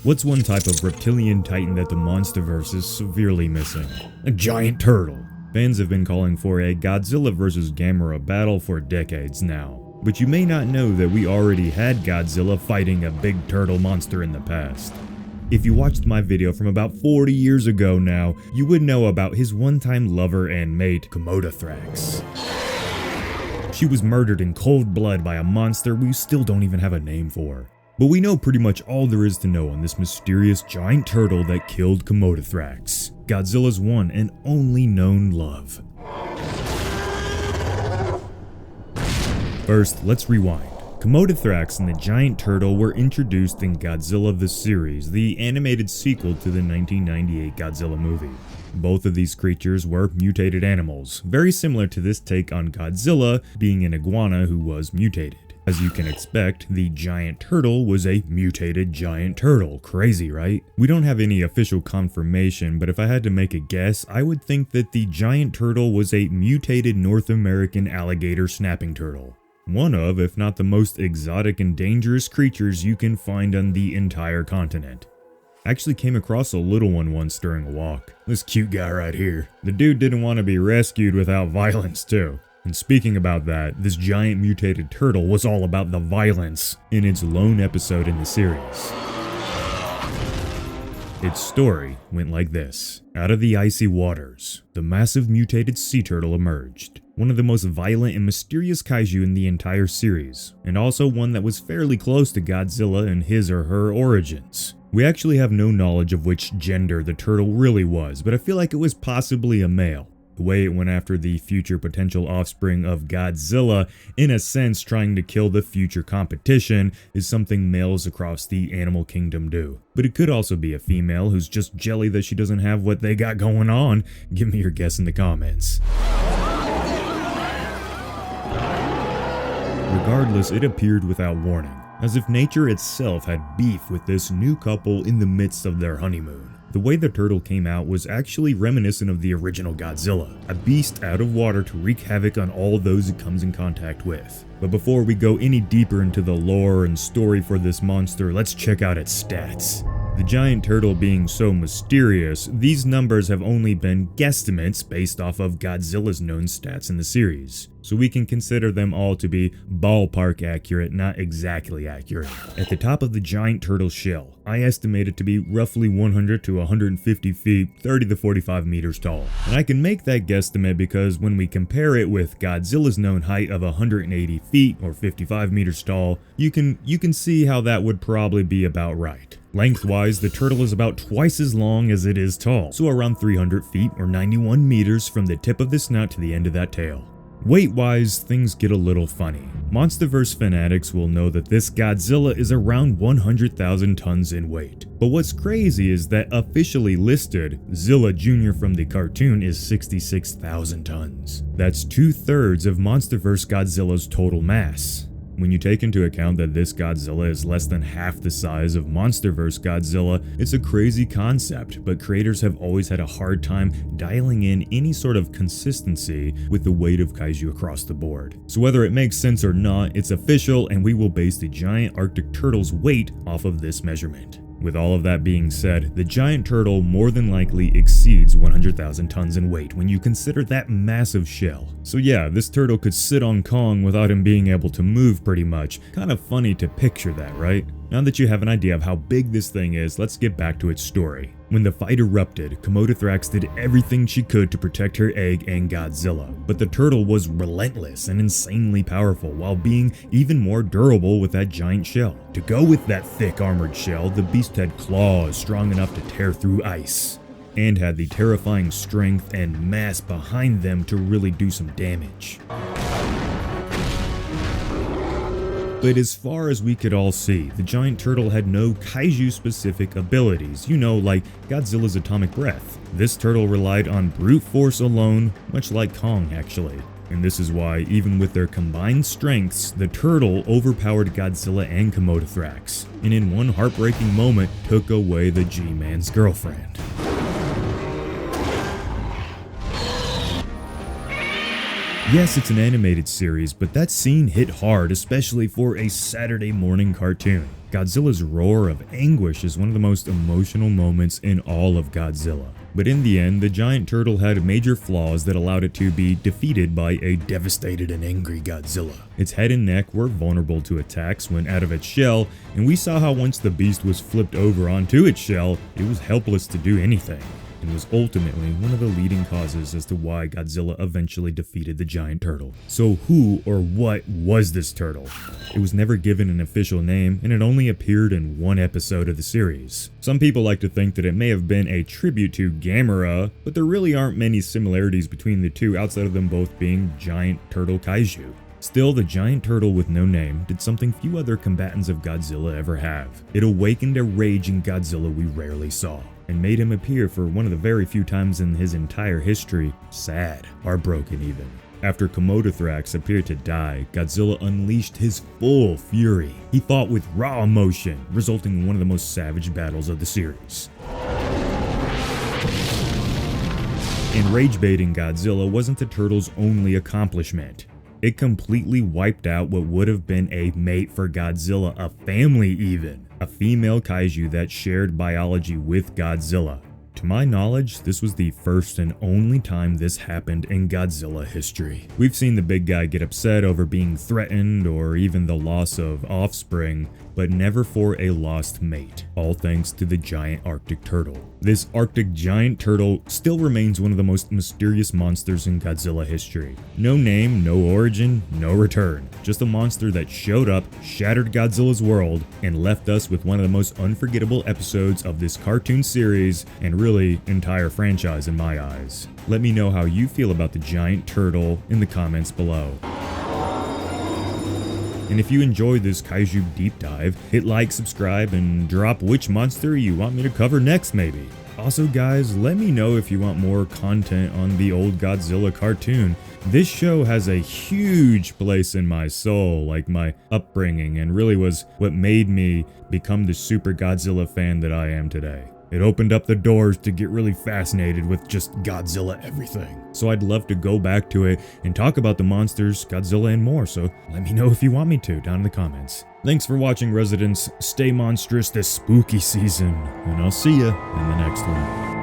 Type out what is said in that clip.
What's one type of reptilian titan that the MonsterVerse is severely missing? A giant turtle. Fans have been calling for a Godzilla vs. Gamera battle for decades now. But you may not know that we already had Godzilla fighting a big turtle monster in the past. If you watched my video from about 40 years ago now, you would know about his one-time lover and mate, Kamodothrax. She was murdered in cold blood by a monster we still don't even have a name for. But we know pretty much all there is to know on this mysterious giant turtle that killed Kamodothrax, Godzilla's one and only known love. First, let's rewind. Kamodothrax and the giant turtle were introduced in Godzilla the Series, the animated sequel to the 1998 Godzilla movie. Both of these creatures were mutated animals, very similar to this take on Godzilla being an iguana who was mutated. As you can expect, the giant turtle was a mutated giant turtle. Crazy, right? We don't have any official confirmation, but if I had to make a guess, I would think that the giant turtle was a mutated North American alligator snapping turtle. One of, if not the most exotic and dangerous creatures you can find on the entire continent. I actually came across a little one once during a walk. This cute guy right here. The dude didn't want to be rescued without violence too. And speaking about that, this giant mutated turtle was all about the violence in its lone episode in the series. Its story went like this. Out of the icy waters, the massive mutated sea turtle emerged. One of the most violent and mysterious kaiju in the entire series, and also one that was fairly close to Godzilla in his or her origins. We actually have no knowledge of which gender the turtle really was, but I feel like it was possibly a male. The way it went after the future potential offspring of Godzilla, in a sense trying to kill the future competition, is something males across the animal kingdom do. But it could also be a female who's just jelly that she doesn't have what they got going on. Give me your guess in the comments. Regardless, it appeared without warning, as if nature itself had beef with this new couple in the midst of their honeymoon. The way the turtle came out was actually reminiscent of the original Godzilla, a beast out of water to wreak havoc on all those it comes in contact with. But before we go any deeper into the lore and story for this monster, let's check out its stats. The giant turtle being so mysterious, these numbers have only been guesstimates based off of Godzilla's known stats in the series, so we can consider them all to be ballpark accurate, not exactly accurate. At the top of the giant turtle shell, I estimate it to be roughly 100 to 150 feet, 30 to 45 meters tall. And I can make that guesstimate because when we compare it with Godzilla's known height of 180 feet or 55 meters tall, you can see how that would probably be about right. Lengthwise, the turtle is about twice as long as it is tall, so around 300 feet or 91 meters from the tip of the snout to the end of that tail. Weight-wise, things get a little funny. MonsterVerse fanatics will know that this Godzilla is around 100,000 tons in weight. But what's crazy is that officially listed, Zilla Jr. from the cartoon is 66,000 tons. That's 2/3 of MonsterVerse Godzilla's total mass. When you take into account that this Godzilla is less than half the size of MonsterVerse Godzilla, it's a crazy concept, but creators have always had a hard time dialing in any sort of consistency with the weight of kaiju across the board. So whether it makes sense or not, it's official and we will base the giant Arctic turtle's weight off of this measurement. With all of that being said, the giant turtle more than likely exceeds 100,000 tons in weight when you consider that massive shell. So yeah, this turtle could sit on Kong without him being able to move pretty much. Kind of funny to picture that, right? Now that you have an idea of how big this thing is, let's get back to its story. When the fight erupted, Kamodothrax did everything she could to protect her egg and Godzilla, but the turtle was relentless and insanely powerful while being even more durable with that giant shell. To go with that thick armored shell, the beast had claws strong enough to tear through ice, and had the terrifying strength and mass behind them to really do some damage. But as far as we could all see, the giant turtle had no kaiju-specific abilities, like Godzilla's atomic breath. This turtle relied on brute force alone, much like Kong actually. And this is why, even with their combined strengths, the turtle overpowered Godzilla and Kamodothrax, and in one heartbreaking moment took away the Gman's girlfriend. Yes, it's an animated series, but that scene hit hard, especially for a Saturday morning cartoon. Godzilla's roar of anguish is one of the most emotional moments in all of Godzilla. But in the end, the giant turtle had major flaws that allowed it to be defeated by a devastated and angry Godzilla. Its head and neck were vulnerable to attacks when out of its shell, and we saw how once the beast was flipped over onto its shell, it was helpless to do anything, and was ultimately one of the leading causes as to why Godzilla eventually defeated the giant turtle. So who or what was this turtle? It was never given an official name, and it only appeared in one episode of the series. Some people like to think that it may have been a tribute to Gamera, but there really aren't many similarities between the two outside of them both being giant turtle kaiju. Still, the giant turtle with no name did something few other combatants of Godzilla ever have. It awakened a rage in Godzilla we rarely saw, and made him appear for one of the very few times in his entire history sad, heartbroken even. After Komodothrax appeared to die, Godzilla unleashed his full fury. He fought with raw emotion, resulting in one of the most savage battles of the series. And rage-baiting Godzilla wasn't the turtle's only accomplishment. It completely wiped out what would have been a mate for Godzilla, a family even. A female kaiju that shared biology with Godzilla. To my knowledge, this was the first and only time this happened in Godzilla history. We've seen the big guy get upset over being threatened or even the loss of offspring, but never for a lost mate, all thanks to the giant Arctic turtle. This Arctic giant turtle still remains one of the most mysterious monsters in Godzilla history. No name, no origin, no return. Just a monster that showed up, shattered Godzilla's world, and left us with one of the most unforgettable episodes of this cartoon series, and really entire franchise in my eyes. Let me know how you feel about the giant turtle in the comments below. And if you enjoyed this kaiju deep dive, hit like, subscribe, and drop which monster you want me to cover next maybe. Also guys, let me know if you want more content on the old Godzilla cartoon. This show has a huge place in my soul, like my upbringing, and really was what made me become the super Godzilla fan that I am today. It opened up the doors to get really fascinated with just Godzilla everything. So I'd love to go back to it and talk about the monsters, Godzilla, and more, so let me know if you want me to down in the comments. Thanks for watching, residents. Stay monstrous this spooky season, and I'll see ya in the next one.